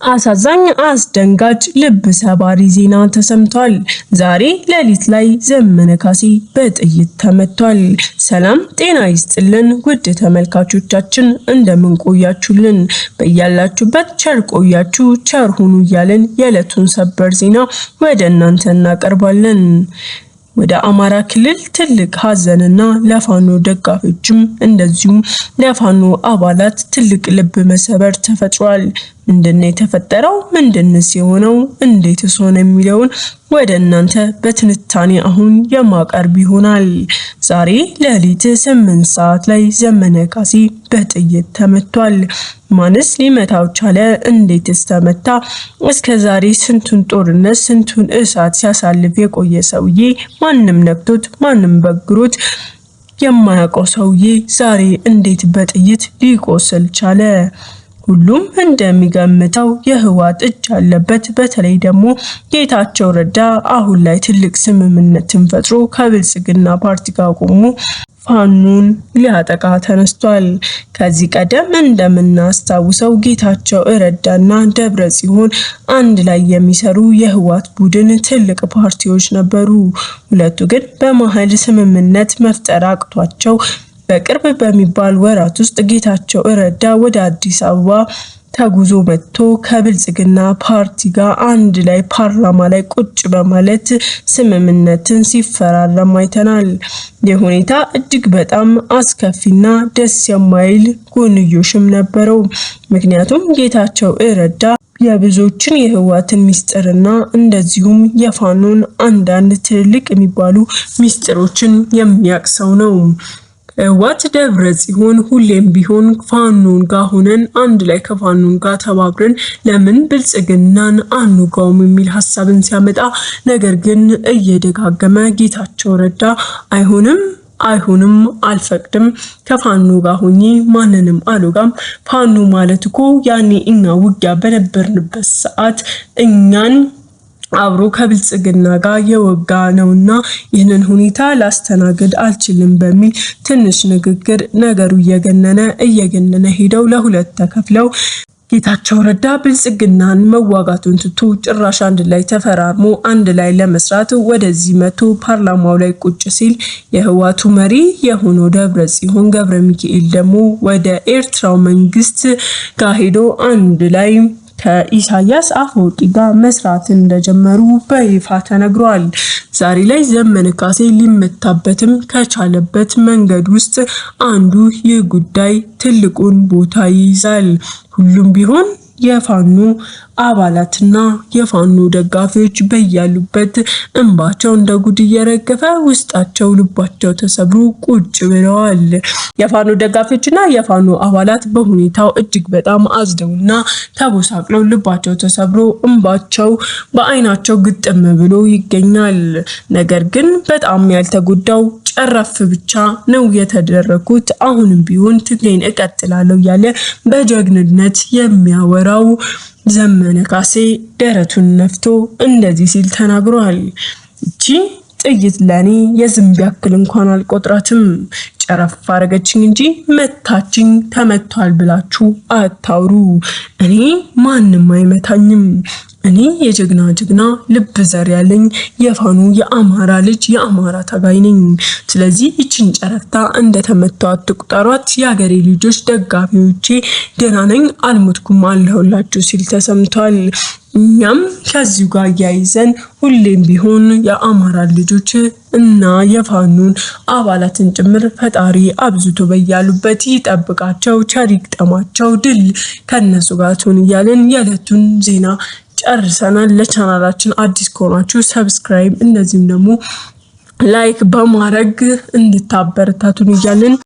አሳዛኝ አስደንጋጭ ልብ ሰባሪ ዜና ተሰምቷል። ዛሬ ሌሊት ላይ ዘመነ ካሴ በጥይት ተመቷል። ሰላም ጤና ይስጥልን ውድ ተመልካቾቻችን እንደምን ቆያችሁልን? በያላችሁበት ቸር ቆያችሁ ቸር ሁኑ እያልን የዕለቱን ሰበር ዜና ወደ እናንተ እናቀርባለን። ወደ አማራ ክልል ትልቅ ሀዘንና ለፋኖ ደጋፊዎችም እንደዚሁም ለፋኖ አባላት ትልቅ ልብ መሰበር ተፈጥሯል። ምንድነው የተፈጠረው? ምንድነው የሆነው? እንዴትስ ሆነ የሚለውን ወደ እናንተ በትንታኔ አሁን የማቀርብ ይሆናል። ዛሬ ሌሊት 8 ሰዓት ላይ ዘመነ ካሴ በጥይት ተመቷል። ማንስ ሊመታው ቻለ? እንዴትስ ተመታ? እስከ ዛሬ ስንቱን ጦርነት ስንቱን እሳት ሲያሳልፍ የቆየ ሰውዬ ማንም ነክቶት ማንም በግሮት የማያውቀው ሰውዬ ዛሬ እንዴት በጥይት ሊቆስል ቻለ? ሁሉም እንደሚገምተው የህወሓት እጅ አለበት። በተለይ ደግሞ ጌታቸው ረዳ አሁን ላይ ትልቅ ስምምነትን ፈጥሮ ከብልጽግና ፓርቲ ጋር ቆሞ ፋኖን ሊያጠቃ ተነስቷል። ከዚህ ቀደም እንደምናስታውሰው ጌታቸው ረዳና ደብረጽዮን አንድ ላይ የሚሰሩ የህወሓት ቡድን ትልቅ ፓርቲዎች ነበሩ። ሁለቱ ግን በመሃል ስምምነት መፍጠር አቅቷቸው በቅርብ በሚባል ወራት ውስጥ ጌታቸው ረዳ ወደ አዲስ አበባ ተጉዞ መጥቶ ከብልጽግና ፓርቲ ጋር አንድ ላይ ፓርላማ ላይ ቁጭ በማለት ስምምነትን ሲፈራረም አይተናል። የሁኔታ እጅግ በጣም አስከፊና ደስ የማይል ጎንዮሽም ነበረው። ምክንያቱም ጌታቸው ረዳ የብዙዎችን የህወሓትን ሚስጥርና እንደዚሁም የፋኖን አንዳንድ ትልልቅ የሚባሉ ሚስጥሮችን የሚያውቅ ሰው ነው። ህወሓት ደብረጽዮን ሁሌም ቢሆን ፋኖን ጋር ሆነን አንድ ላይ ከፋኖን ጋር ተባብረን ለምን ብልጽግናን አንጋውም የሚል ሐሳብን ሲያመጣ፣ ነገር ግን እየደጋገመ ጌታቸው ረዳ አይሆንም አልፈቅድም፣ ከፋኖ ጋር ሆኜ ማንንም አልወጋም። ፋኖ ማለት እኮ ያኔ እኛ ውጊያ በነበርንበት ሰዓት እኛን አብሮ ከብልጽግና ጋር የወጋ ነውና ይህንን ሁኔታ ላስተናግድ አልችልም በሚል ትንሽ ንግግር ነገሩ እየገነነ ሄደው ለሁለት ተከፍለው ጌታቸው ረዳ ብልጽግናን መዋጋቱን ትቶ ጭራሽ አንድ ላይ ተፈራርሞ አንድ ላይ ለመስራት ወደዚህ መቶ ፓርላማው ላይ ቁጭ ሲል የህወሓቱ መሪ የሆነው ደብረጽዮን ገብረ ሚካኤል ደግሞ ወደ ኤርትራው መንግስት ጋር ሄዶ አንድ ላይ ከኢሳያስ አፈወርቂ ጋር መስራት እንደጀመሩ በይፋ ተነግሯል። ዛሬ ላይ ዘመነ ካሴ ሊመታበትም ከቻለበት መንገድ ውስጥ አንዱ ይህ ጉዳይ ትልቁን ቦታ ይይዛል። ሁሉም ቢሆን የፋኖ አባላትና የፋኖ ደጋፊዎች በያሉበት እንባቸው እንደ ጉድ እየረገፈ ውስጣቸው ልባቸው ተሰብሮ ቁጭ ብለዋል። የፋኖ ደጋፊዎችና የፋኖ አባላት በሁኔታው እጅግ በጣም አዝደውና ተቦሳቅለው ልባቸው ተሰብሮ እንባቸው በአይናቸው ግጥም ብሎ ይገኛል። ነገር ግን በጣም ያልተጎዳው ጨረፍ ብቻ ነው የተደረኩት፣ አሁንም ቢሆን ትግሌን እቀጥላለሁ ያለ በጀግንነት የሚያወራው ዘመነ ካሴ ደረቱን ነፍቶ እንደዚህ ሲል ተናግሯል። እቺ ጥይት ለኔ የዝንብ ያክል እንኳን አልቆጥራትም። ጨረፍ አረገችኝ እንጂ መታችኝ። ተመቷል ብላችሁ አታውሩ። እኔ ማንም አይመታኝም። እኔ የጀግና ልብ ዘር ያለኝ የፋኖ የአማራ ልጅ የአማራ ታጋይ ነኝ። ስለዚህ እቺን ጨረፍታ እንደተመታው አትቁጠሯት። የሀገሬ ልጆች ደጋፊዎቼ ደህና ነኝ አልሞትኩም አለሁላችሁ ሲል ተሰምቷል። እኛም ከዚሁ ጋር ያይዘን ሁሌም ቢሆን የአማራ ልጆች እና የፋኖን አባላትን ጭምር ፈጣሪ አብዝቶ በያሉበት ይጠብቃቸው፣ ቸር ይግጠማቸው፣ ድል ከነሱ ጋር ትሁን እያልን የዕለቱን ዜና ጨርሰናል። ለቻናላችን አዲስ ከሆናችሁ ሰብስክራይብ እንደዚህም ደግሞ ላይክ በማድረግ እንድታበረታቱን እያልን